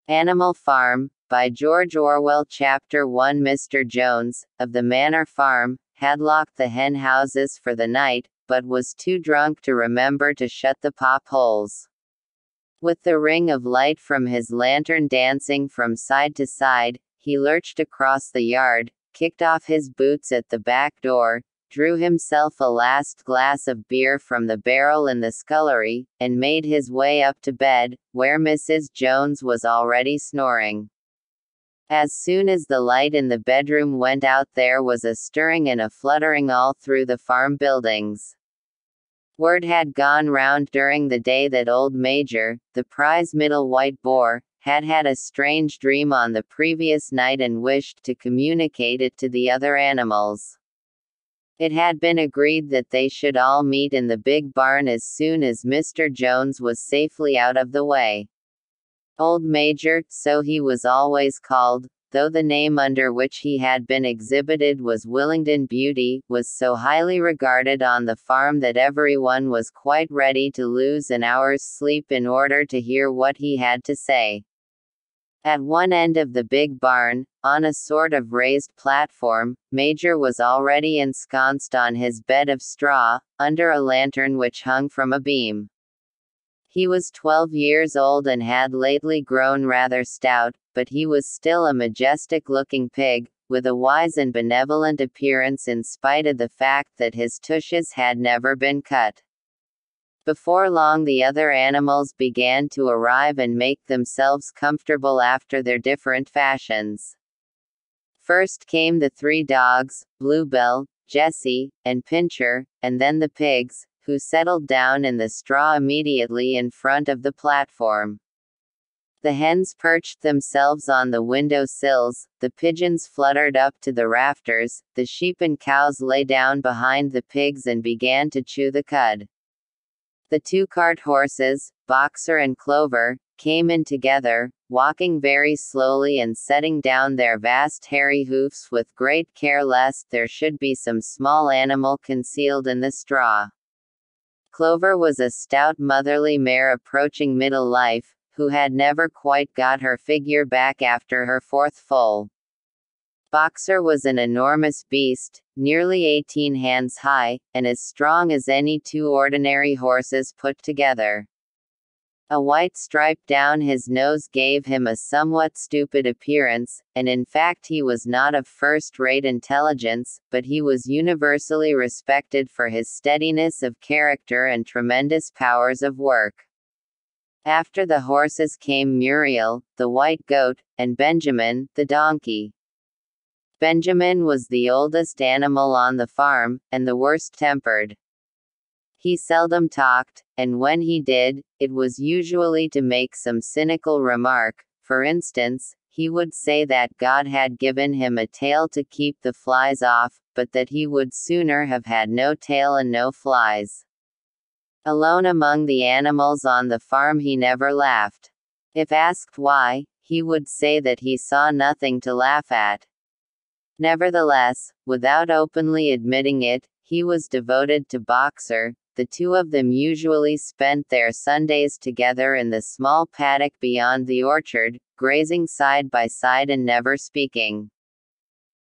Animal Farm, by George Orwell. Chapter 1. Mr. Jones, of the Manor Farm, had locked the hen houses for the night, but was too drunk to remember to shut the pop-holes. With the ring of light from his lantern dancing from side to side, he lurched across the yard, kicked off his boots at the back door, drew himself a last glass of beer from the barrel in the scullery, and made his way up to bed, where Mrs. Jones was already snoring. As soon as the light in the bedroom went out, there was a stirring and a fluttering all through the farm buildings. Word had gone round during the day that old Major, the prize middle white boar, had had a strange dream on the previous night and wished to communicate it to the other animals. It had been agreed that they should all meet in the big barn as soon as Mr. Jones was safely out of the way. Old Major, so he was always called, though the name under which he had been exhibited was Willingdon Beauty, was so highly regarded on the farm that everyone was quite ready to lose an hour's sleep in order to hear what he had to say. At one end of the big barn, on a sort of raised platform, Major was already ensconced on his bed of straw, under a lantern which hung from a beam. He was 12 years old and had lately grown rather stout, but he was still a majestic-looking pig, with a wise and benevolent appearance in spite of the fact that his tushes had never been cut. Before long the other animals began to arrive and make themselves comfortable after their different fashions. First came the 3 dogs, Bluebell, Jessie, and Pincher, and then the pigs, who settled down in the straw immediately in front of the platform. The hens perched themselves on the window sills, the pigeons fluttered up to the rafters, the sheep and cows lay down behind the pigs and began to chew the cud. The 2 cart horses, Boxer and Clover, came in together, walking very slowly and setting down their vast hairy hoofs with great care lest there should be some small animal concealed in the straw. Clover was a stout motherly mare approaching middle life, who had never quite got her figure back after her 4th foal. Boxer was an enormous beast, nearly 18 hands high, and as strong as any 2 ordinary horses put together. A white stripe down his nose gave him a somewhat stupid appearance, and in fact he was not of first-rate intelligence, but he was universally respected for his steadiness of character and tremendous powers of work. After the horses came Muriel, the white goat, and Benjamin, the donkey. Benjamin was the oldest animal on the farm, and the worst-tempered. He seldom talked, and when he did, it was usually to make some cynical remark. For instance, he would say that God had given him a tail to keep the flies off, but that he would sooner have had no tail and no flies. Alone among the animals on the farm he never laughed. If asked why, he would say that he saw nothing to laugh at. Nevertheless, without openly admitting it, he was devoted to Boxer. The 2 of them usually spent their Sundays together in the small paddock beyond the orchard, grazing side by side and never speaking.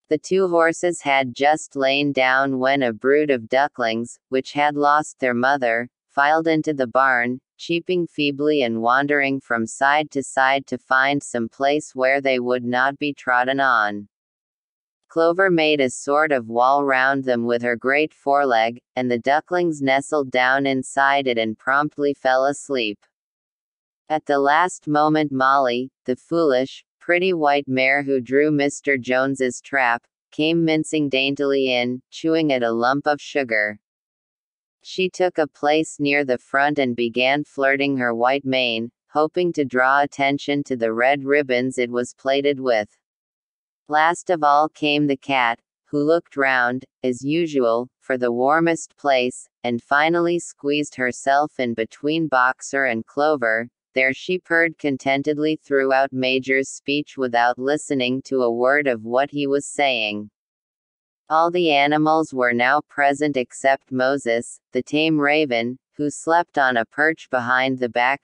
The 2 horses had just lain down when a brood of ducklings, which had lost their mother, filed into the barn, cheeping feebly and wandering from side to side to find some place where they would not be trodden on. Clover made a sort of wall round them with her great foreleg, and the ducklings nestled down inside it and promptly fell asleep. At the last moment Molly, the foolish, pretty white mare who drew Mr. Jones's trap, came mincing daintily in, chewing at a lump of sugar. She took a place near the front and began flirting her white mane, hoping to draw attention to the red ribbons it was plaited with. Last of all came the cat, who looked round, as usual, for the warmest place, and finally squeezed herself in between Boxer and Clover. There she purred contentedly throughout Major's speech without listening to a word of what he was saying. All the animals were now present except Moses, the tame raven, who slept on a perch behind the back